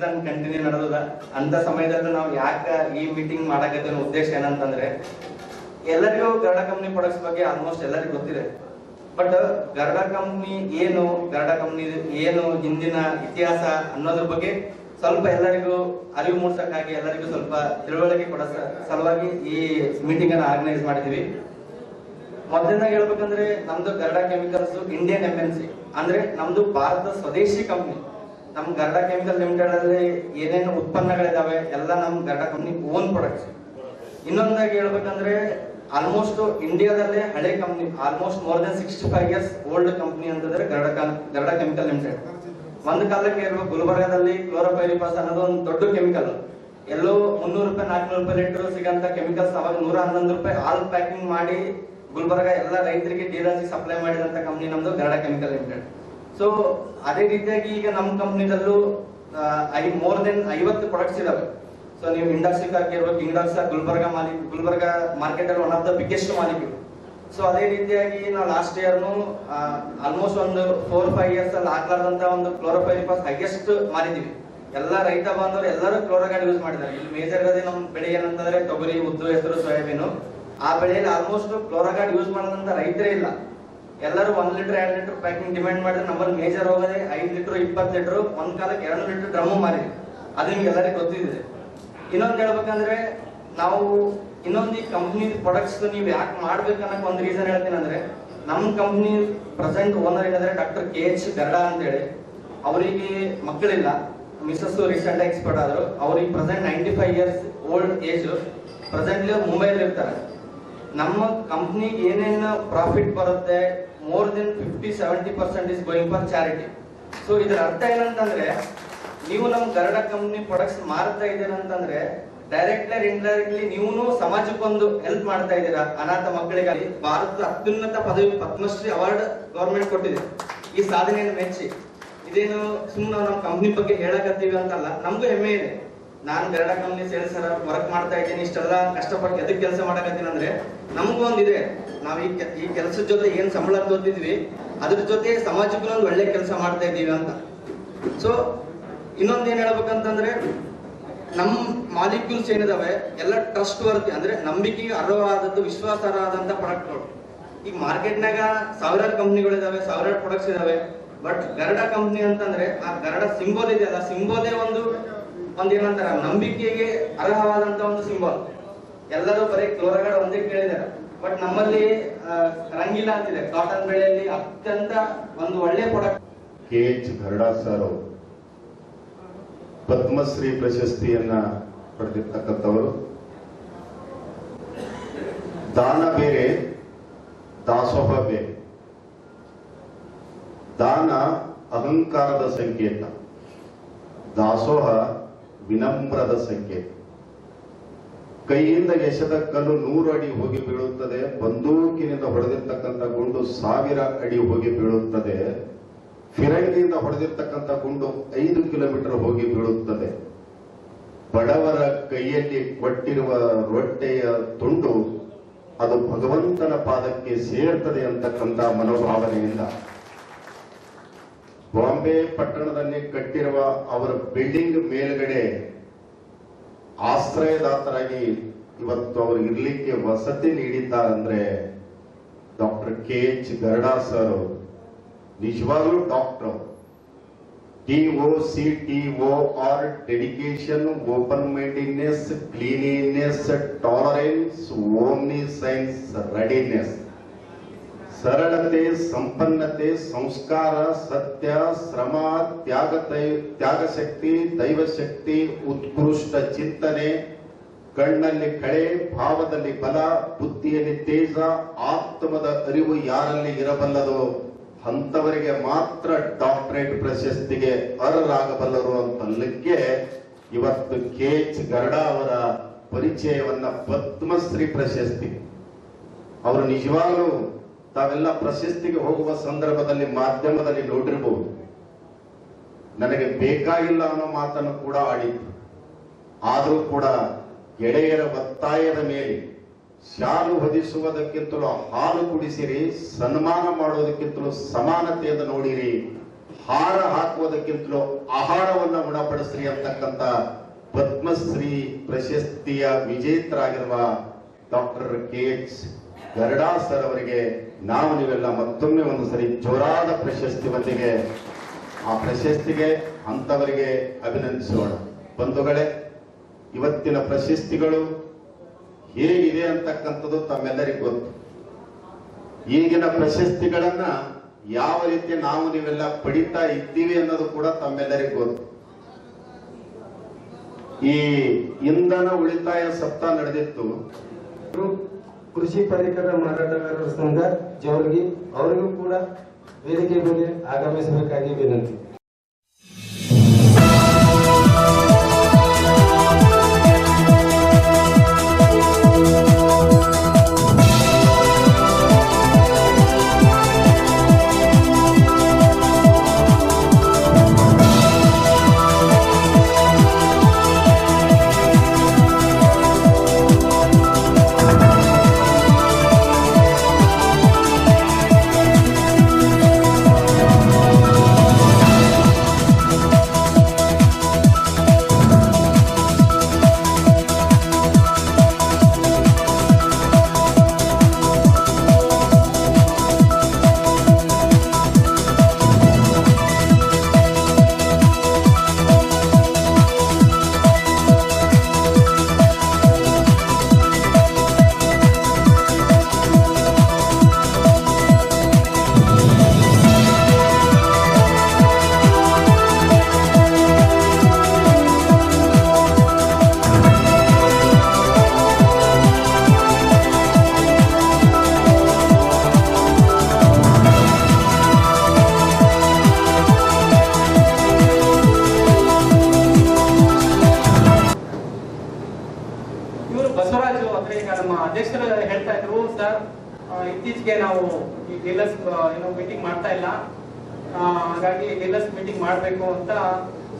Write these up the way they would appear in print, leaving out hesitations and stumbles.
Season continue ನಡೆದ ಅಂತ ಸಮಯದಲ್ಲೂ ನಾವು ಯಾಕೆ ಈ ಮೀಟಿಂಗ್ ಮಾಡಕತ್ತಿರೋ ಉದ್ದೇಶ ಏನಂತಂದ್ರೆ, ಎಲ್ಲರಿಗೂ ಗರುಡ ಕಂಪ್ನಿ ಪ್ರಾಡಕ್ಟ್ಸ್ ಬಗ್ಗೆ ಆಲ್ಮೋಸ್ಟ್ ಎಲ್ಲರಿಗೂ ಗೊತ್ತಿದೆ. ಬಟ್ ಗರುಡ ಕಂಪ್ನಿ ಏನು, ಗರುಡ ಕಂಪ್ನಿ ಏನು, ಹಿಂದಿನ ಇತಿಹಾಸ ಅನ್ನೋದ್ರ ಬಗ್ಗೆ ಸ್ವಲ್ಪ ಎಲ್ಲರಿಗೂ ಅರಿವು ಮೂಡಿಸಕ್ಕಾಗಿ, ಎಲ್ಲರಿಗೂ ಸ್ವಲ್ಪ ತಿಳುವಳಿಕೆ ಕೊಡೋ ಸಲುವಾಗಿ ಈ ಮೀಟಿಂಗ್ ಅನ್ನು ಆರ್ಗನೈಸ್ ಮಾಡಿದೀವಿ. ಮೊದಲನೇದಾಗಿ ಹೇಳ್ಬೇಕಂದ್ರೆ, ನಮ್ದು ಗರುಡ ಕೆಮಿಕಲ್ಸ್ ಇಂಡಿಯನ್ MNC, ಅಂದ್ರೆ ನಮ್ದು ಭಾರತ ಸ್ವದೇಶಿ ಕಂಪ್ನಿ. ನಮ್ ಗರುಡ ಕೆಮಿಕಲ್ ಲಿಮಿಟೆಡ್ ಅಲ್ಲಿ ಏನೇನು ಉತ್ಪನ್ನಗಳಿದಾವೆ ಎಲ್ಲ ನಮ್ ಗರುಡ ಕಂಪ್ನಿ ಓನ್ ಪ್ರಾಡಕ್ಟ್ಸ್. ಇನ್ನೊಂದಾಗಿ ಹೇಳ್ಬೇಕಂದ್ರೆ, ಆಲ್ಮೋಸ್ಟ್ ಇಂಡಿಯಾದಲ್ಲೇ ಹಳೆ company, almost more than 65 years old company ಅಂತಂದ್ರೆ ಗರುಡ ಕೆಮಿಕಲ್ ಲಿಮಿಟೆಡ್. ಒಂದು ಕಾಲಕ್ಕೆ ಇರುವ ಗುಲ್ಬರ್ಗಾದಲ್ಲಿ ಕ್ಲೋರೋಪೈರಿಫಾಸ್ ಅನ್ನೋದು ಒಂದು ದೊಡ್ಡ ಕೆಮಿಕಲ್. ಎಲ್ಲೋ 300 ರೂಪಾಯಿ 400 ರೂಪಾಯಿ ಲೀಟರ್ ಸಿಗಂತ ಕೆಮಿಕಲ್ಸ್ ಅವಾಗ 111 ರೂಪಾಯಿ ಹಾಲ್ ಪ್ಯಾಕಿಂಗ್ ಮಾಡಿ ಗುಲ್ಬರ್ಗ ಎಲ್ಲ ರೈತರಿಗೆ ಡೀಲರ್ಸ್ ಸಪ್ಲೈ ಮಾಡಿದಂತ ಕಂಪ್ನಿ ನಮ್ದು ಗರುಡ ಕೆಮಿಕಲ್ ಲಿಮಿಟೆಡ್. ಸೊ ಅದೇ ರೀತಿಯಾಗಿ ಈಗ ನಮ್ಮ ಕಂಪ್ನಿದಲ್ಲೂ ಮೋರ್ ದೆನ್ 50 ಪ್ರಾಡಕ್ಟ್ಸ್ ಇದಾವೆ. ಸೊ ನೀವು ಇಂಡಾಕ್ಸಿಕ್ ಆಗಿರುವ ಕಿಂಗ್ಡಾಕ್ಸ್ ಗುಲ್ಬರ್ಗ ಮಾರ್ಕೆಟ್ ಅಲ್ಲಿ one of the biggest molecule. So ಅದೇ ರೀತಿಯಾಗಿ ನಾವು ಲಾಸ್ಟ್ ಇಯರ್ನು ಆಲ್ಮೋಸ್ಟ್ ಒಂದು 4-5 years ಅಲ್ಲಿ ಆಗ್ಲಾರ್ದಂತ ಒಂದು ಕ್ಲೋರೋಪೈರಿಫಾಸ್ ಹೈಯೆಸ್ಟ್ ಮಾರಿದೀವಿ. ಎಲ್ಲ ರೈತ ಬಾಂಧವರು ಎಲ್ಲರೂ ಕ್ಲೋರೋಗಾರ್ಡ್ ಯೂಸ್ ಮಾಡಿದ್ದಾರೆ. ಇಲ್ಲಿ ಮೇಜರ್ ಆಗಿ ನಮ್ಮ ಬೆಳೆ ಏನಂತಂದ್ರೆ ತೊಗರಿ, ಉದ್ದು, ಹೆಸರು, ಸೋಯಾಬೀನು. ಆ ಬೆಳೆಯಲ್ಲಿ ಆಲ್ಮೋಸ್ಟ್ ಕ್ಲೋರೋಗಾರ್ಡ್ ಯೂಸ್ ಮಾಡೋದಂತ ರೈತರೇ ಇಲ್ಲ. ಎಲ್ಲರೂ 1 ಲೀಟರ್ 2 ಲೀಟರ್ ಪ್ಯಾಕಿಂಗ್ ಡಿಮ್ಯಾಂಡ್ ಮಾಡಿದ್ರೆ ನಮ್ಮಲ್ಲಿ ಮೇಜರ್ ಹೋಗೋದೇ 5 ಲೀಟರ್ 20 ಲೀಟರ್, ಒಂದ್ ಕಾಲಕ್ಕೆ 2 ಲೀಟರ್ ಡ್ರಮ್ಮು ಮಾರಿದ್ವಿ. ಅದು ನಿಮ್ಗೆ ಎಲ್ಲರಿಗೂ ಗೊತ್ತಿದೆ. ಇನ್ನೊಂದು ಹೇಳ್ಬೇಕಂದ್ರೆ, ನಾವು ಇನ್ನೊಂದು ಈ ಕಂಪ್ನಿ ಪ್ರಾಡಕ್ಟ್ಸ್ ನೀವು ಯಾಕೆ ಮಾಡ್ಬೇಕನ್ನೋ ಒಂದು ರೀಸನ್ ಹೇಳ್ತೀನಿ. ಅಂದ್ರೆ ನಮ್ಮ ಕಂಪ್ನಿ ಪ್ರೆಸೆಂಟ್ ಓನರ್ ಏನಂದ್ರೆ ಡಾಕ್ಟರ್ KH ಗರುಡ ಅಂತ ಹೇಳಿ. ಅವರಿಗೆ ಮಕ್ಕಳಿಲ್ಲ, ಮಿಸಸ್ ರೀಸೆಂಟ್ ಎಕ್ಸ್ಪರ್ಟ್ ಆದ್ರು. ಅವ್ರಿಗೆ present 95 years old age. Presently ಮುಂಬೈಲಿ ಇರ್ತಾರೆ. ನಮ್ಮ ಕಂಪ್ನಿಗೆ ಏನೇನು ಪ್ರಾಫಿಟ್ ಬರುತ್ತೆ, more than 50-70% is going for charity. So ಇದರ ಅರ್ಥ ಏನಂತಂದ್ರೆ, ನೀವು ನಮ್ಮ ಗರುಡ ಕಂಪ್ನಿ ಪ್ರಾಡಕ್ಟ್ಸ್ ಮಾರ್ತಾ ಇದ್ದೀರಾ ಅಂತಂದ್ರೆ ಡೈರೆಕ್ಟ್ಲಿ ಇಂಡೈರೆಕ್ಟ್ಲಿ ನೀವು ಸಮಾಜಕ್ಕೊಂದು ಹೆಲ್ಪ್ ಮಾಡ್ತಾ ಇದ್ದೀರಾ. ಅನಾಥ ಮಕ್ಕಳಿಗಾಗಿ ಭಾರತದ ಅತ್ಯುನ್ನತ ಪದವಿ ಪದ್ಮಶ್ರೀ ಅವಾರ್ಡ್ ಗವರ್ಮೆಂಟ್ ಕೊಟ್ಟಿದೆ. ಈ ಸಾಧನೆಯನ್ನು ಮೆಚ್ಚಿ, ಇದೇನು ಸುಮ್ಮನೆ ನಮ್ಮ ಕಂಪ್ನಿ ಬಗ್ಗೆ ಹೇಳಕತ್ತೀವಿ ಅಂತಲ್ಲ, ನಮಗೂ ಹೆಮ್ಮೆ ಇದೆ. ನಾನು ಗರುಡ ಕಂಪ್ನಿ ಸೇಲ್ಸ್ ವರ್ಕ್ ಮಾಡ್ತಾ ಇದ್ದೀನಿ, ಇಷ್ಟೆಲ್ಲ ಕಷ್ಟಪಟ್ಟು ಎದಕ್ಕೆ ಕೆಲಸ ಮಾಡಕತ್ತೀನಿ ಅಂದ್ರೆ ನಮಗೂ ಒಂದಿದೆ. ನಾವ್ ಈ ಕೆಲಸದ ಜೊತೆ ಏನ್ ಸಂಬಳ ತೋತಿದ್ವಿ, ಅದ್ರ ಜೊತೆ ಸಮಾಜಕ್ಕೂ ಒಂದು ಒಳ್ಳೆ ಕೆಲಸ ಮಾಡ್ತಾ ಇದ್ದೀವಿ ಅಂತ. ಸೊ ಇನ್ನೊಂದೇನ್ ಹೇಳ್ಬೇಕಂತಂದ್ರೆ, ನಮ್ಮ ಮಾಲಿಕ್ಯೂಲ್ಸ್ ಏನಿದಾವೆ ಎಲ್ಲ ಟ್ರಸ್ಟ್ ವರ್ತಿ, ಅಂದ್ರೆ ನಂಬಿಕೆಗೆ ಅರ್ಹವಾದದ್ದು, ವಿಶ್ವಾಸಾರ್ಹವಾದಂತ ಪ್ರಾಡಕ್ಟ್ಗಳು. ಈಗ ಮಾರ್ಕೆಟ್ನಾಗ ಸಾವಿರಾರು ಕಂಪ್ನಿಗಳಿದಾವೆ, ಸಾವಿರಾರು ಪ್ರಾಡಕ್ಟ್ಸ್ ಇದಾವೆ. ಬಟ್ ಗರುಡ ಕಂಪ್ನಿ ಅಂತಂದ್ರೆ ಆ ಗರುಡ ಸಿಂಬಲ್ ಇದೆಯಲ್ಲ, ಸಿಂಬಲೇ ಒಂದೇನಂತಾರ ನಂಬಿಕೆಗೆ ಅರ್ಹವಾದಂತ ಒಂದು ಸಿಂಬಲ್. ಎಲ್ಲರೂ ಬರೀ ಕ್ಲೋರೋಗಾರ್ಡ್ ಒಂದೇ ಕೇಳಿದ್ದಾರೆ. ಬಟ್ ನಮ್ಮಲ್ಲಿ ರಂಗಿಲ್ಲ ಅಂತಿದೆ. ಕಾಟನ್ ಬೆಳೆಯಲ್ಲಿ ಅತ್ಯಂತ ಒಂದು ಒಳ್ಳೆ product. KH Garuda sir Padmashri ಪ್ರಶಸ್ತಿಯನ್ನ ಪಡೆದಿರ್ತಕ್ಕಂಥವರು. ದಾನ ಬೇರೆ, ದಾಸೋಹ ಬೇರೆ. ದಾನ ಅಹಂಕಾರದ ಸಂಕೇತ, ದಾಸೋಹ ವಿನಮ್ರದ ಸಂಕೇತ. ಕೈಯಿಂದ ಎಸೆದ ಕಲ್ಲು 100 ಅಡಿ ಹೋಗಿ ಬೀಳುತ್ತದೆ, ಬಂದೂಕಿನಿಂದ ಹೊಡೆದಿರ್ತಕ್ಕಂಥ ಗುಂಡು 1000 ಅಡಿ ಹೋಗಿ ಬೀಳುತ್ತದೆ, ಫಿರಂಗಿಯಿಂದ ಹೊಡೆದಿರ್ತಕ್ಕಂಥ ಗುಂಡು 5 ಕಿಲೋಮೀಟರ್ ಹೋಗಿ ಬೀಳುತ್ತದೆ. ಬಡವರ ಕೈಯಲ್ಲಿ ಕೊಟ್ಟಿರುವ ರೊಟ್ಟೆಯ ತುಂಡು ಅದು ಭಗವಂತನ ಪಾದಕ್ಕೆ ಸೇರ್ತದೆ ಅಂತಕ್ಕಂಥ ಮನೋಭಾವನೆಯಿಂದ ಬಾಂಬೆ ಪಟ್ಟಣದಲ್ಲಿ ಕಟ್ಟಿರುವ ಅವರ ಬಿಲ್ಡಿಂಗ್ ಮೇಲ್ಗಡೆ ಆಶ್ರಯದಾತರಾಗಿ ಇವತ್ತು ಅವರು ಇರ್ಲಿಕ್ಕೆ ವಸತಿ ನೀಡಿದ್ದಾರಂದ್ರೆ ಡಾಕ್ಟರ್ KH ಗರುಡ ಸರ್ ನಿಜವಾಗ್ಲೂ doctor. TOCTOR dedication, open mindedness, cleanliness, tolerance, omniscience, readiness. ಸರಳತೆ, ಸಂಪನ್ನತೆ, ಸಂಸ್ಕಾರ, ಸತ್ಯ, ಶ್ರಮ, ತ್ಯಾಗಶಕ್ತಿ, ದೈವಶಕ್ತಿ, ಉತ್ಕೃಷ್ಟ ಚಿಂತನೆ, ಕಣ್ಣಲ್ಲಿ ಕಳೆ, ಭಾವದಲ್ಲಿ ಬಲ, ಬುದ್ಧಿಯಲ್ಲಿ ತೇಜ, ಆತ್ಮದ ಅರಿವು ಯಾರಲ್ಲಿ ಇರಬಲ್ಲದೋ ಅಂತವರಿಗೆ ಮಾತ್ರ ಡಾಕ್ಟರೇಟ್ ಪ್ರಶಸ್ತಿಗೆ ಅರ್ಹರಾಗಬಲ್ಲರು ಅಂತಲ್ಲಿಗೆ ಇವತ್ತು KH ಗರುಡ ಅವರ ಪರಿಚಯವನ್ನ ಪದ್ಮಶ್ರೀ ಪ್ರಶಸ್ತಿ. ಅವರು ನಿಜವಾಗ್ಲೂ ತಾವೆಲ್ಲ ಪ್ರಶಸ್ತಿಗೆ ಹೋಗುವ ಸಂದರ್ಭದಲ್ಲಿ ಮಾಧ್ಯಮದಲ್ಲಿ ನೋಡಿರಬಹುದು, ನನಗೆ ಬೇಕಾಗಿಲ್ಲ ಅನ್ನೋ ಮಾತನ್ನು ಕೂಡ ಆಡಿದ್ರು. ಆದರೂ ಕೂಡ ಗೆಳೆಯರ ಒತ್ತಾಯದ ಮೇಲೆ ಶಾಲು ಹೊದಿಸುವುದಕ್ಕಿಂತಲೂ ಹಾಲು ಕುಡಿಸಿರಿ, ಸನ್ಮಾನ ಮಾಡೋದಕ್ಕಿಂತಲೂ ಸಮಾನತೆಯನ್ನು ನೋಡಿರಿ, ಹಾರ ಹಾಕುವುದಕ್ಕಿಂತಲೂ ಆಹಾರವನ್ನು ಉಣಪಡಿಸ್ರಿ ಅಂತಕ್ಕಂಥ ಪದ್ಮಶ್ರೀ ಪ್ರಶಸ್ತಿಯ ವಿಜೇತರಾಗಿರುವ ಡಾಕ್ಟರ್ KH ಗರಡಾ ಸರ್ ಅವರಿಗೆ ನಾವು ನೀವೆಲ್ಲ ಮತ್ತೊಮ್ಮೆ ಒಂದು ಸರಿ ಜೋರಾದ ಪ್ರಶಸ್ತಿಯೊಂದಿಗೆ ಆ ಪ್ರಶಸ್ತಿಗೆ ಅಂತವರಿಗೆ ಅಭಿನಂದಿಸೋಣ. ಬಂಧುಗಳೇ, ಇವತ್ತಿನ ಪ್ರಶಸ್ತಿಗಳು ಹೇಗಿದೆ ಅಂತಕ್ಕಂಥದ್ದು ತಮ್ಮೆಲ್ಲರಿಗೂ ಗೊತ್ತು. ಈಗಿನ ಪ್ರಶಸ್ತಿಗಳನ್ನ ಯಾವ ರೀತಿ ನಾವು ನೀವೆಲ್ಲ ಪಡಿತಾ ಇದ್ದೀವಿ ಅನ್ನೋದು ಕೂಡ ತಮ್ಮೆಲ್ಲರಿಗೂ ಗೊತ್ತು. ಈ ಇಂಧನ ಉಳಿತಾಯ ಸಪ್ತಾಹ ನಡೆದಿತ್ತು. ಕೃಷಿ ಪರಿಕರ ಮಾರಾಟಗಾರರ ಸಂಘ ಜವರ್ಗಿ ಅವರಿಗೂ ಕೂಡ ವೇದಿಕೆ ಮೇಲೆ ಆಗಮಿಸಬೇಕಾಗಿ ವಿನಂತಿ. ಬಸವರಾಜು ಅಂದ್ರೆ ಈಗ ನಮ್ಮ ಅಧ್ಯಕ್ಷರು ಹೇಳ್ತಾ ಇದ್ರು, ಸರ್ ಇತ್ತೀಚೆಗೆ ನಾವು ಈ ಡೀಲರ್ಸ್ ಏನೋ ಮೀಟಿಂಗ್ ಮಾಡ್ತಾ ಇಲ್ಲ, ಹಾಗಾಗಿ ಡೀಲರ್ಸ್ ಮೀಟಿಂಗ್ ಮಾಡ್ಬೇಕು ಅಂತ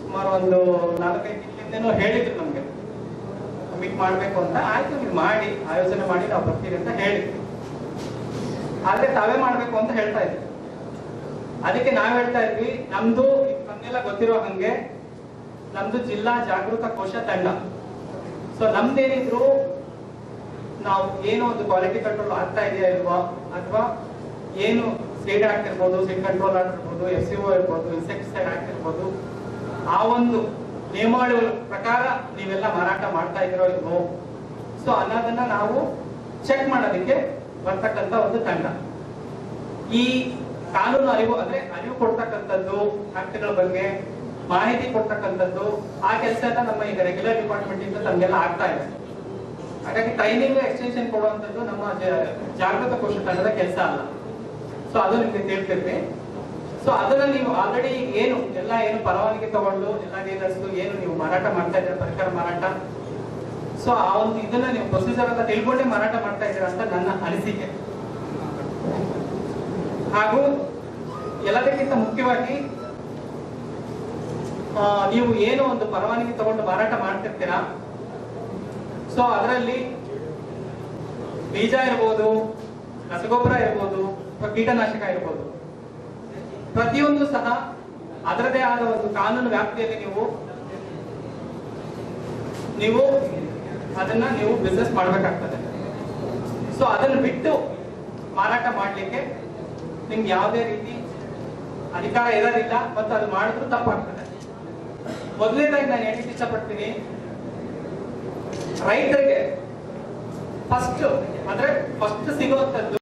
ಸುಮಾರು ಒಂದು 4-5 ತಿಂಗಳಿಂದನೂ ಹೇಳಿದ್ರು ನಮ್ಗೆ ಮೀಟ್ ಮಾಡ್ಬೇಕು ಅಂತ. ಆಯ್ತು ನೀವು ಮಾಡಿ, ಆಯೋಜನೆ ಮಾಡಿ ನಾವು ಬರ್ತೀವಿ ಅಂತ ಹೇಳಿದ್ವಿ. ಆದ್ರೆ ತಾವೇ ಮಾಡ್ಬೇಕು ಅಂತ ಹೇಳ್ತಾ ಇದ್ವಿ. ಅದಕ್ಕೆ ನಾವ್ ಹೇಳ್ತಾ ಇದ್ವಿ, ನಮ್ದು ನಮ್ಗೆಲ್ಲ ಗೊತ್ತಿರೋ ಹಂಗೆ ನಮ್ದು ಜಿಲ್ಲಾ ಜಾಗೃತ ಕೋಶ ತಂಡ. ಸೊ ನಮ್ದೇನಿದ್ರು ನಾವು ಏನೋ ಒಂದು ಕ್ವಾಲಿಟಿ ಕಂಟ್ರೋಲ್ ಆಗ್ತಾ ಇದೆಯಾ ಇಲ್ವಾ, ಅಥವಾ ಏನು ಸೀಡ್ ಆಕ್ಟ್ ಇರ್ಬೋದು, ಸೀಡ್ ಕಂಟ್ರೋಲ್ ಆಕ್ಟ್ ಇರ್ಬೋದು, FCO ಇರ್ಬೋದು, ಇನ್ಸೆಕ್ಟಿಸೈಡ್ ಆಕ್ಟ್ ಇರ್ಬೋದು, ಆ ಒಂದು ನಿಯಮಾವಳಿಗಳ ಪ್ರಕಾರ ನೀವೆಲ್ಲ ಮಾರಾಟ ಮಾಡ್ತಾ ಇದ್ರೋ ಇಲ್ವೋ, ಸೊ ಅನ್ನೋದನ್ನ ನಾವು ಚೆಕ್ ಮಾಡೋದಕ್ಕೆ ಬರ್ತಕ್ಕಂಥ ಒಂದು ತಂಡ. ಈ ಕಾನೂನು ಅರಿವು ಅಂದ್ರೆ ಅರಿವು ಕೊಡ್ತಕ್ಕಂಥದ್ದು, ಆಕ್ಟ್ಗಳ ಬಗ್ಗೆ ಮಾಹಿತಿ ಕೊಡ್ತಕ್ಕಂಥದ್ದು, ಆ ಕೆಲಸ ನಮ್ಮ ಈಗ ರೆಗ್ಯುಲರ್ ಡಿಪಾರ್ಟ್ಮೆಂಟ್ ಇಂದ ತಮ್ಗೆಲ್ಲ ಆಗ್ತಾ ಇದೆ. ಹಾಗಾಗಿ ಟ್ರೈನಿಂಗ್ ಎಕ್ಸ್ಟೆನ್ಷನ್ ಕೊಡುವಂಥದ್ದು ನಮ್ಮ ಜಾಗೃತ ಕೋಶ ತಂಡದ ಕೆಲಸ ಅಲ್ಲ. ಸೊ ಅದು ನಿಮ್ಗೆ ತಿಳ್ತಿರ್ವಿ. ಸೊ ಅದನ್ನ ನೀವು ಆಲ್ರೆಡಿ ಏನು ಪರವಾನಗಿ ತಗೊಂಡು ಎಲ್ಲ ಡೀಲರ್ಸ್ ಏನು ನೀವು ಮಾರಾಟ ಮಾಡ್ತಾ ಇದ್ದೀರಾ, ಪರಿಕರ ಮಾರಾಟ, ಸೊ ಆ ಒಂದು ಇದನ್ನ ನೀವು ಪ್ರೊಸೀಜರ್ ಅಂತ ತಿಳ್ಕೊಂಡೇ ಮಾರಾಟ ಮಾಡ್ತಾ ಇದ್ದೀರಾ ಅಂತ ನನ್ನ ಅನಿಸಿಕೆ. ಹಾಗೂ ಎಲ್ಲದಕ್ಕಿಂತ ಮುಖ್ಯವಾಗಿ ನೀವು ಏನು ಒಂದು ಪರವಾನಗಿ ತಗೊಂಡು ಮಾರಾಟ ಮಾಡ್ತಿರ್ತೀರಾ, ಸೊ ಅದರಲ್ಲಿ ಬೀಜ ಇರ್ಬೋದು, ರಸಗೊಬ್ಬರ ಇರ್ಬೋದು, ಕೀಟನಾಶಕ ಇರ್ಬೋದು, ಪ್ರತಿಯೊಂದು ಸಹ ಅದರದೇ ಆದ ಒಂದು ಕಾನೂನು ವ್ಯಾಪ್ತಿಯಲ್ಲಿ ನೀವು ಅದನ್ನ ಬಿಸ್ನೆಸ್ ಮಾಡ್ಬೇಕಾಗ್ತದೆ. ಸೊ ಅದನ್ನು ಬಿಟ್ಟು ಮಾರಾಟ ಮಾಡ್ಲಿಕ್ಕೆ ನಿಮ್ಗೆ ಯಾವುದೇ ರೀತಿ ಅಧಿಕಾರ ಇರೋದಿಲ್ಲ, ಮತ್ತು ಅದು ಮಾಡಿದ್ರು ತಪ್ಪಾಗ್ತದೆ. ಮೊದಲನೇದಾಗಿ ನಾನು ಹೇಳಲಿಕ್ಕೆ ಇಷ್ಟಪಡ್ತೀನಿ, ರೈತರಿಗೆ ಫಸ್ಟ್ ಸಿಗುವಂತದ್ದು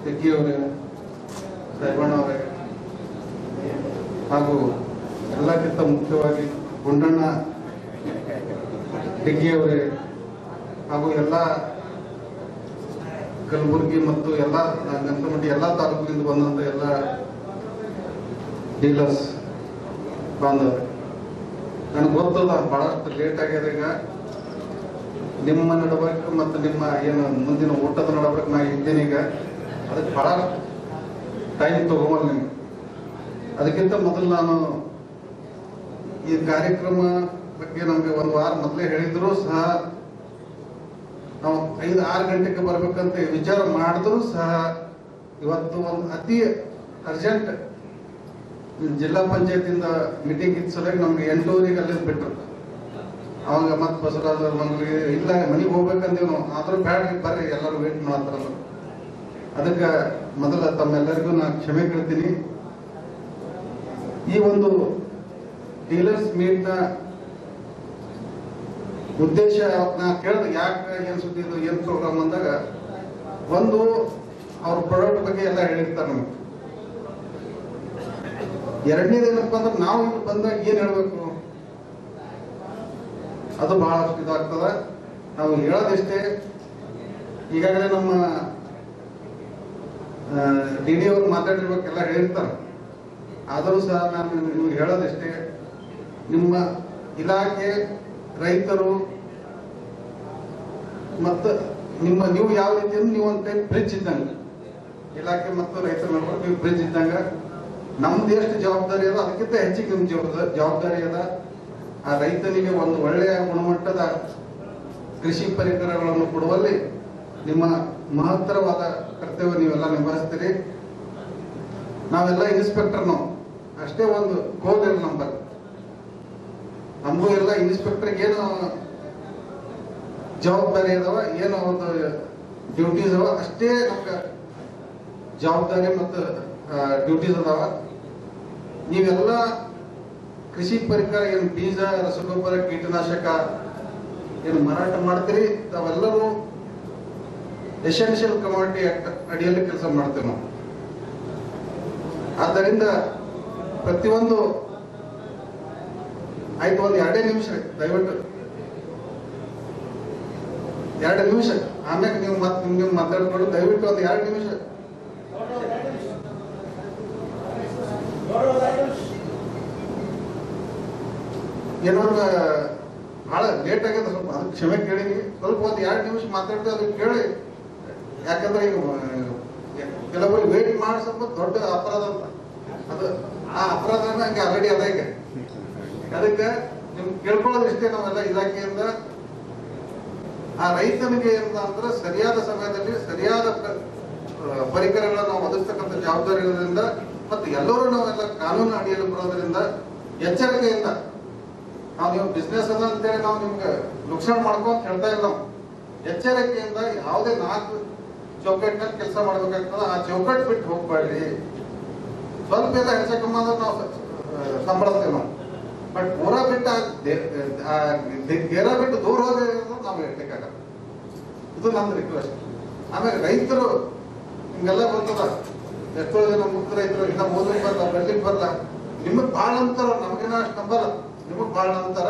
ತೆಗ್ಗಿಯವರೇ, ಸಾಹೇಬಣ್ಣವರೇ ಹಾಗೂ ಎಲ್ಲಕ್ಕಿಂತ ಮುಖ್ಯವಾಗಿ ಗುಂಡಣ್ಣ ಡಿಗ್ಗಿಯವರೇ ಹಾಗೂ ಎಲ್ಲ ಕಲಬುರಗಿ ಮತ್ತು ಎಲ್ಲ ಗಂಟಮಟ್ಟಿ ಎಲ್ಲ ತಾಲೂಕಿನಿಂದ ಬಂದಂಥ ಎಲ್ಲ ಡೀಲರ್ಸ್ ಬಾಂಧವ್ರೆ, ನನಗೆ ಗೊತ್ತದ ಬಹಳಷ್ಟು ಲೇಟ್ ಆಗ್ಯದ. ಈಗ ನಿಮ್ಮ ನಡಬೇಕು ಮತ್ತು ನಿಮ್ಮ ಏನು ಮುಂದಿನ ಊಟದ ನಡಬೇಕು ನಾ ಇದ್ದೀನಿ. ಈಗ ಅದಕ್ಕೆ ಬಹಳ ಟೈಮ್ ತಗೋವಲ್ಲ ನಿಮ್ಗೆ. ಅದಕ್ಕಿಂತ ಮೊದಲು ನಾನು ಈ ಕಾರ್ಯಕ್ರಮ ಬಗ್ಗೆ ನಮಗೆ ಒಂದು ವಾರ ಮೊದಲೇ ಹೇಳಿದ್ರು ಸಹ ನಾವು 5-6 ಗಂಟೆಗೆ ಬರ್ಬೇಕಂತ ವಿಚಾರ ಮಾಡಿದ್ರು ಸಹ ಇವತ್ತು ಒಂದು ಅತಿ ಅರ್ಜೆಂಟ್ ಜಿಲ್ಲಾ ಪಂಚಾಯತಿಂದ ಮೀಟಿಂಗ್ ಇದ್ದ ಸಲುವಾಗಿ ನಮ್ಗೆ 8:00 ಅಲ್ಲಿಂದ ಬಿಟ್ರು. ಅವಾಗ ಮತ್ತೆ ಬಸವರಾಜ ಮಂಗಳಿಗೆ ಇಲ್ಲ ಮನೆಗೆ ಹೋಗ್ಬೇಕಂದೇವ್ ನಾವು, ಆದ್ರೂ ಬ್ಯಾಡ್ರಿ ಬರ್ರಿ ಎಲ್ಲರೂ ವೇಟ್ ಮಾಡ್ತಾರ. ಅದಕ್ಕೆ ಮೊದಲ ತಮ್ಮೆಲ್ಲರಿಗೂ ನಾನು ಕ್ಷಮೆ ಕೇಳ್ತೀನಿ. ಈ ಒಂದು ಡೀಲರ್ಸ್ ಮೀಟ್ ನ ಉದ್ದೇಶ ನಾ ಕೇಳ್ದ ಯಾಕೆ ಏನ್ ಸುದ್ದಿ ಇದು ಏನ್ ಪ್ರೋಗ್ರಾಮ್ ಅಂದಾಗ, ಒಂದು ಅವ್ರ ಪ್ರಾಡಕ್ಟ್ ಬಗ್ಗೆ ಎಲ್ಲ ಹೇಳಿರ್ತಾರೆ ನಮ್ಗೆ. ಎರಡನೇದೇನಪ್ಪ ಅಂದ್ರೆ ನಾವು ಇಲ್ಲಿ ಬಂದಾಗ ಏನ್ ಹೇಳ್ಬೇಕು ಅದು ಬಹಳಷ್ಟು ಇದಾಗ್ತದ. ನಾವು ಹೇಳೋದಿಷ್ಟೇ. ಈಗಾಗಲೇ ನಮ್ಮ ಡಿ ಅವರು ಮಾತಾಡಿರ್ಬೇಕೆಲ್ಲ ಹೇಳಿರ್ತಾರೆ. ಆದರೂ ಸಹ ನಾನು ನಿಮ್ಗೆ ಹೇಳೋದಿಷ್ಟೇ, ನಿಮ್ಮ ಇಲಾಖೆ, ರೈತರು ಮತ್ತು ನೀವು ಯಾವ ರೀತಿ ನೀವು ಒಂದು ಟೈಪ್ ಬ್ರಿಡ್ಜ್ ಇದ್ದಂಗೆ, ಇಲಾಖೆ ಮತ್ತು ರೈತರ ನಡುವೆ ನೀವು ಬ್ರಿಡ್ಜ್ ಇದ್ದಂಗ. ನಮ್ದು ಎಷ್ಟು ಜವಾಬ್ದಾರಿ ಅದ ಅದಕ್ಕಿಂತ ಹೆಚ್ಚಿಗೆ ನಿಮ್ ಜವಾಬ್ದಾರಿ ಅದ. ಆ ರೈತನಿಗೆ ಒಂದು ಒಳ್ಳೆಯ ಗುಣಮಟ್ಟದ ಕೃಷಿ ಪರಿಕರಗಳನ್ನು ಕೊಡುವಲ್ಲಿ ನಿಮ್ಮ ಮಹತ್ತರವಾದ ಕರ್ತವ್ಯ ನೀವೆಲ್ಲ ನಿಭಾಯಿಸ್ತೀರಿ. ನಾವೆಲ್ಲ ಇನ್ಸ್ಪೆಕ್ಟರ್, ನಾವು ಅಷ್ಟೇ ಒಂದು ಕೋಲ್ ಇಲ್ಲ ನಂಬರ್. ನಮಗೂ ಎಲ್ಲ ಇನ್ಸ್ಪೆಕ್ಟರ್ಗೆ ಏನು ಜವಾಬ್ದಾರಿ ಅದಾವ, ಏನು ಒಂದು ಡ್ಯೂಟೀಸ್ ಅದಾವ, ಅಷ್ಟೇ ನಮ್ಗೆ ಜವಾಬ್ದಾರಿ ಮತ್ತು ಡ್ಯೂಟೀಸ್ ಅದಾವ. ನೀವೆಲ್ಲ ಕೃಷಿ ಪರಿಕರ ಏನು ಬೀಜ, ರಸಗೊಬ್ಬರ, ಕೀಟನಾಶಕ ಏನು ಮಾರಾಟ ಮಾಡ್ತೀರಿ, ತಾವೆಲ್ಲರೂ ಎಸೆನ್ಷಿಯಲ್ ಕಮಾಡಿಟಿ ಆಕ್ಟ್ ಅಡಿಯಲ್ಲಿ ಕೆಲಸ ಮಾಡ್ತೇವೆ ನಾವು. ಆದ್ದರಿಂದ ಪ್ರತಿಯೊಂದು ಆಯ್ತು, ಒಂದು 2 ನಿಮಿಷ ದಯವಿಟ್ಟು 2 ನಿಮಿಷ, ಆಮ್ಯಾಗ ನೀವು ಮಾತಾಡ್ಕೊಂಡು ದಯವಿಟ್ಟು ಒಂದು 2 ನಿಮಿಷ. ಏನೋ ಬಹಳ ಲೇಟ್ ಆಗ್ಯದ, ಸ್ವಲ್ಪ ಅದಕ್ಕೆ ಕ್ಷಮೆ ಕೇಳಿ. ಸ್ವಲ್ಪ ಒಂದು 2 ನಿಮಿಷ ಮಾತಾಡ್ತಾ ಅದಕ್ಕೆ ಕೇಳಿ. ಯಾಕಂದ್ರೆ ಈಗ ಕೆಲವರು ವೇಟ್ ಮಾಡಿ ಸ್ವಲ್ಪ ದೊಡ್ಡ ಅಪರಾಧ ಅಂತ, ಅದು ಆ ಅಪರಾಧನ ಹಂಗೆ ಆಲ್ರೆಡಿ ಅದ. ಈಗ ಅದಕ್ಕೆ ನಿಮ್ಗೆ ಕೇಳ್ಕೊಳ್ಳೋದು ಇಷ್ಟೇ, ನಾವೆಲ್ಲ ಇಲಾಖೆಯಿಂದ ಆ ರೈತನಿಗೆ ಏನಂತ ಅಂದ್ರೆ ಸರಿಯಾದ ಸಮಯದಲ್ಲಿ ಸರಿಯಾದ ಪರಿಕರಗಳನ್ನು ನಾವು ಒದಗಿಸ್ತಕ್ಕಂಥ ಜವಾಬ್ದಾರಿ ಇರೋದ್ರಿಂದ, ಮತ್ತು ಎಲ್ಲರೂ ನಾವೆಲ್ಲ ಕಾನೂನು ಅಡಿಯಲ್ಲಿ ಬರೋದ್ರಿಂದ ಎಚ್ಚರಿಕೆಯಿಂದ ನಾವು, ನೀವು ಬಿಸ್ನೆಸ್ ಅದ ಅಂತೇಳಿ ನಾವು ನಿಮ್ಗೆ ನುಕ್ಸಾನ ಮಾಡ್ಕೊಂತ ಹೇಳ್ತಾ ಇಲ್ಲ. ನಾವು ಎಚ್ಚರಿಕೆಯಿಂದ ಯಾವುದೇ 4 ಚೌಕಟ್ಟಿನಲ್ಲಿ ಕೆಲಸ ಮಾಡ್ಬೇಕಾಗ್ತದ, ಆ ಚೌಕಟ್ಟು ಬಿಟ್ಟು ಹೋಗ್ಬೇಡ್ರಿ. ಸ್ವಲ್ಪ ಎಲ್ಲ ಹೆಚ್ಚ ಕಮ್ಮ ಅಂದ್ರೆ ನಾವು ಸಂಬಳಸ್ತೇವೆ ನಾವು, ಬಟ್ ಪೂರ ಬಿಟ್ಟು ಗೇರ ಬಿಟ್ಟು ದೂರ ಹೋಗಿ ನಾವು ಹೇಳ್ಲಿಕ್ಕಾಗಲ್ಲ. ಇದು ನನ್ನ ರಿಕ್ವೆಸ್ಟ್. ಆಮೇಲೆ ರೈತರು ಹಿಂಗೆಲ್ಲ ಬರ್ತದ, ಎಷ್ಟೋ ಜನ ಮುಕ್ತ ರೈತರು ಇನ್ನ ಓದಲಿಕ್ಕೆ ಬರಲ್ಲ, ಬರ್ಲಿಕ್ಕೆ ಬರಲ್ಲ. ನಿಮಗ್ ಭಾಳ ಅಂತಾರ, ನಮಗಿನ ಅಷ್ಟು ನಂಬಲ್ಲ. ನಿಮಗ್ ಭಾಳ ಅಂತಾರ.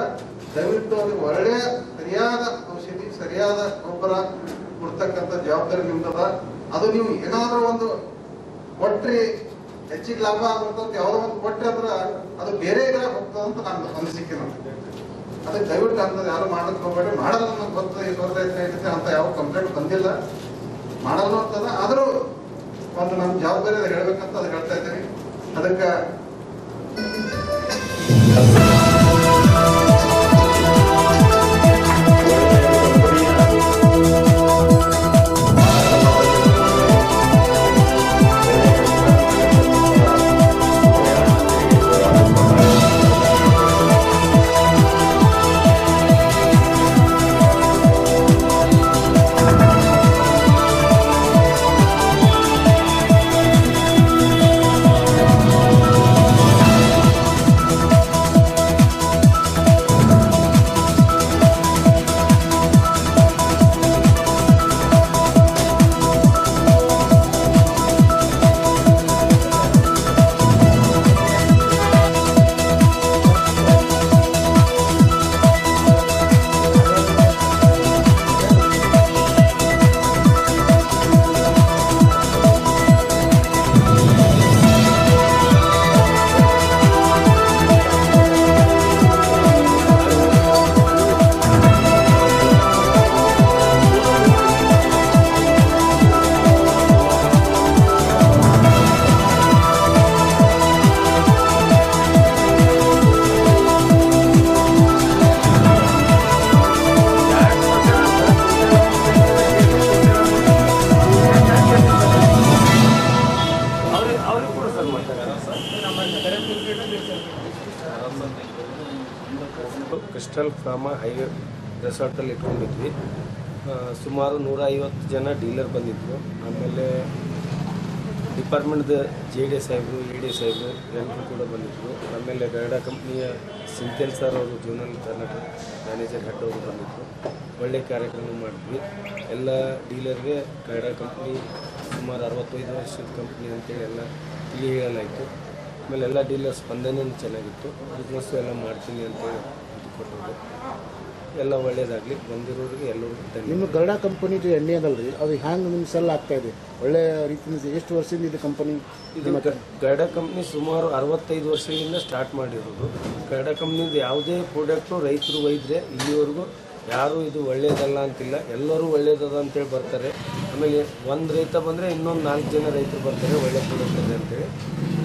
ದಯವಿಟ್ಟು ಅವ್ರಿಗೆ ಒಳ್ಳೆಯ ಸರಿಯಾದ ಔಷಧಿ, ಸರಿಯಾದ ಗೊಬ್ಬರ ಕೊಡ್ತಕ್ಕಂಥ ಜವಾಬ್ದಾರಿ ನಿಮ್ದದ. ಅದು ನೀವು ಏನಾದ್ರೂ ಒಂದು ಕೊಟ್ರಿ ಹೆಚ್ಚಿಗೆ ಲಾಭ ಆಗುತ್ತಂತ ಯಾವ್ದೋ ಒಂದು ಕೊಟ್ರಿ ಅಂದ್ರೆ ಅದು ಬೇರೆ ಇದ್ರೆ ಹೋಗ್ತದಂತ ನನ್ನ ಅನಿಸಿಕೆ. ನಮ್ಗೆ ಅದಕ್ಕೆ ದಯವಿಟ್ಟು ಅಂತದ್ದು ಯಾರು ಮಾಡಕ್ ಹೋಗ್ಬೇಡಿ. ಮಾಡಲ್ಲ, ನಮ್ಗೆ ಗೊತ್ತದ ಈ ಸ್ವರ್ಥ ಅಂತ ಯಾವ ಕಂಪ್ಲೇಂಟ್ ಬಂದಿಲ್ಲ, ಮಾಡಲ್ಲ ಅಂತದ. ಆದ್ರೂ ಒಂದು ನಮ್ಮ ಜವಾಬ್ದಾರಿ ಹೇಳ್ಬೇಕಂತ ಅದು ಹೇಳ್ತಾ ಇದ್ದೀನಿ. ಅದಕ್ಕೆ ಗಲ್ಫ್ ಫಾರ್ಮ ಹೈವೇ ರೆಸಾರ್ಟಲ್ಲಿ ಇಟ್ಕೊಂಡಿದ್ವಿ. ಸುಮಾರು 150 ಜನ ಡೀಲರ್ ಬಂದಿದ್ದರು. ಆಮೇಲೆ ಡಿಪಾರ್ಟ್ಮೆಂಟ್ದ JD ಸಾಹೇಬರು AD ಸಾಹೇಬರು ಎಲ್ಲರೂ ಕೂಡ ಬಂದಿದ್ದರು. ಆಮೇಲೆ ಗೈಡ ಕಂಪ್ನಿಯ ಸಿಂಥೆಲ್ ಸರ್ ಅವರು ಜೂನಲ್ ಕರ್ನಾಟಕ ಮ್ಯಾನೇಜರ್ ಹೆಡ್ ಅವರು ಬಂದಿದ್ದರು. ಒಳ್ಳೆಯ ಕಾರ್ಯಕ್ರಮ ಮಾಡಿದ್ವಿ. ಎಲ್ಲ ಡೀಲರ್ಗೆ ಗೈಡ ಕಂಪ್ನಿ ಸುಮಾರು 65 ವರ್ಷದ ಕಂಪ್ನಿ ಅಂತೇಳಿ ಎಲ್ಲ ಇಲ್ಲಿ ಹೇಳಲಾಯಿತು. ಆಮೇಲೆ ಎಲ್ಲ ಡೀಲರ್ ಸ್ಪಂದನೆ ಚೆನ್ನಾಗಿತ್ತು. ಬಿಸ್ನೆಸ್ಸು ಎಲ್ಲ ಮಾಡ್ತೀನಿ ಅಂತೇಳಿ ಇದು ಕೊಟ್ಟರು. ಎಲ್ಲ ಒಳ್ಳೇದಾಗಲಿ, ಬಂದಿರೋರಿಗೆ ಎಲ್ಲರಿಗೂ ಧನ್ಯವಾದ. ನಿಮ್ಮ ಗರುಡ ಕಂಪನಿದು ಎಣ್ಣೆ ಅದಲ್ರಿ, ಅದು ಹ್ಯಾಂಗೆ ನಿಮ್ಮ ಸೆಲ್ ಆಗ್ತಾ ಇದೆ? ಒಳ್ಳೆ ರೀತಿಯಿಂದ ಎಷ್ಟು ವರ್ಷದಿಂದ ಇದು ಕಂಪನಿ? ಇದು ಗರುಡ ಕಂಪ್ನಿ ಸುಮಾರು 65 ವರ್ಷದಿಂದ ಸ್ಟಾರ್ಟ್ ಮಾಡಿರೋದು. ಗರುಡ ಕಂಪ್ನಿದು ಯಾವುದೇ ಪ್ರಾಡಕ್ಟು ರೈತರು ಒಯ್ದರೆ ಇಲ್ಲಿವರೆಗೂ ಯಾರೂ ಇದು ಒಳ್ಳೇದಲ್ಲ ಅಂತಿಲ್ಲ, ಎಲ್ಲರೂ ಒಳ್ಳೇದದ ಅಂತೇಳಿ ಬರ್ತಾರೆ. ಆಮೇಲೆ ಒಂದು ರೈತ ಬಂದರೆ ಇನ್ನೊಂದು 4 ಜನ ರೈತರು ಬರ್ತಾರೆ ಒಳ್ಳೆ ಪ್ರಾಡಕ್ಟ್ ಇದೆ ಅಂತೇಳಿ.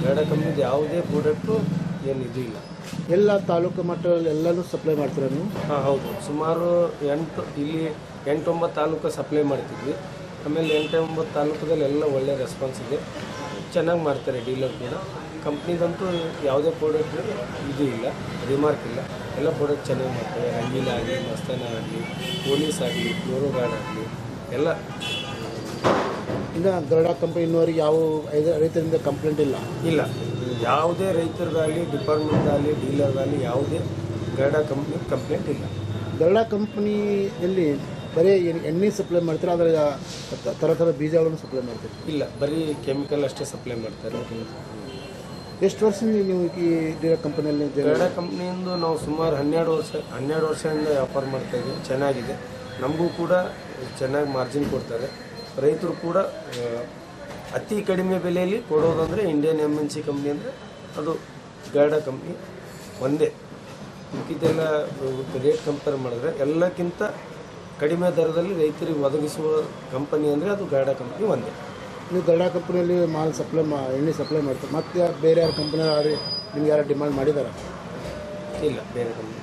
ಗರುಡ ಕಂಪ್ನಿದು ಯಾವುದೇ ಪ್ರಾಡಕ್ಟು ಏನು ಇದು ಇಲ್ಲ. ಎಲ್ಲ ತಾಲೂಕು ಮಟ್ಟದಲ್ಲಿ ಎಲ್ಲನೂ ಸಪ್ಲೈ ಮಾಡ್ತೀರಾ ನೀವು? ಹಾಂ ಹೌದು, ಸುಮಾರು 8-9 ತಾಲೂಕು ಸಪ್ಲೈ ಮಾಡ್ತಿದ್ವಿ. ಆಮೇಲೆ 8-9 ತಾಲೂಕದಲ್ಲಿ ಎಲ್ಲ ಒಳ್ಳೆ ರೆಸ್ಪಾನ್ಸ್ ಇದೆ, ಚೆನ್ನಾಗಿ ಮಾಡ್ತಾರೆ ಡೀಲರ್ ಕೂಡ. ಕಂಪ್ನಿದಂತೂ ಯಾವುದೇ ಪ್ರಾಡಕ್ಟ್ ಇದು ಇಲ್ಲ, ರಿಮಾರ್ಕ್ ಇಲ್ಲ, ಎಲ್ಲ ಪ್ರಾಡಕ್ಟ್ ಚೆನ್ನಾಗಿ ಮಾಡ್ತಾರೆ. ರಂಗೀಲ ಆಗಲಿ, ಮಸ್ತಾನ ಆಗಲಿ, ಪೊಲೀಸ್ ಆಗಲಿ, ಫ್ಲೋರೋಗಾರ್ಡ್ ಆಗಲಿ ಎಲ್ಲ. ಇನ್ನು ಗರುಡ ಕಂಪನಿ ಇನ್ನೂವರೆಗೆ ಯಾವ ರೈತರಿಂದ ಕಂಪ್ಲೇಂಟ್ ಇಲ್ಲ? ಇಲ್ಲ, ಯಾವುದೇ ರೈತರದಾಗಲಿ, ಡಿಪಾರ್ಟ್ಮೆಂಟ್ದಾಗಲಿ, ಡೀಲರ್ದಾಗಲಿ ಯಾವುದೇ ಗರುಡ ಕಂಪ್ನಿ ಕಂಪ್ಲೇಂಟ್ ಇಲ್ಲ. ಗರುಡ ಕಂಪ್ನಿಯಲ್ಲಿ ಬರೀ ಎಣ್ಣೆ ಸಪ್ಲೈ ಮಾಡ್ತಾರೆ, ಅದರ ಥರ ಬೀಜಗಳನ್ನು ಸಪ್ಲೈ ಮಾಡ್ತಾರೆ? ಇಲ್ಲ, ಬರೀ ಕೆಮಿಕಲ್ ಅಷ್ಟೇ ಸಪ್ಲೈ ಮಾಡ್ತಾರೆ. ಎಷ್ಟು ವರ್ಷದಿಂದ ನೀವು ಈ ಕಂಪನಿಯಲ್ಲಿ? ಗರುಡ ಕಂಪ್ನಿಯಿಂದ ನಾವು ಸುಮಾರು 12 ವರ್ಷದಿಂದ ವ್ಯಾಪಾರ ಮಾಡ್ತಾಯಿದ್ದೀವಿ. ಚೆನ್ನಾಗಿದೆ, ನಮಗೂ ಕೂಡ ಚೆನ್ನಾಗಿ ಮಾರ್ಜಿನ್ ಕೊಡ್ತಾರೆ. ರೈತರು ಕೂಡ ಅತಿ ಕಡಿಮೆ ಬೆಲೆಯಲ್ಲಿ ಕೊಡೋದಂದರೆ ಇಂಡಿಯನ್ MNC ಕಂಪ್ನಿ ಅಂದರೆ ಅದು ಗರುಡ ಕಂಪ್ನಿ ಒಂದೇ. ಇದೆಲ್ಲ ರೇಟ್ ಕಂಪೇರ್ ಮಾಡಿದ್ರೆ ಎಲ್ಲಕ್ಕಿಂತ ಕಡಿಮೆ ದರದಲ್ಲಿ ರೈತರಿಗೆ ಒದಗಿಸುವ ಕಂಪನಿ ಅಂದರೆ ಅದು ಗರುಡ ಕಂಪ್ನಿ ಒಂದೇ. ನೀವು ಗರುಡ ಕಂಪ್ನಿಯಲ್ಲಿ ಮಾಲ್ ಎಣ್ಣೆ ಸಪ್ಲೈ ಮಾಡ್ತಾರೆ, ಮತ್ತು ಬೇರೆ ಯಾರು ಕಂಪನಿ ನಿಮ್ಗೆ ಯಾರು ಡಿಮಾಂಡ್ ಮಾಡಿದಾರ? ಇಲ್ಲ, ಬೇರೆ ಕಂಪ್ನಿ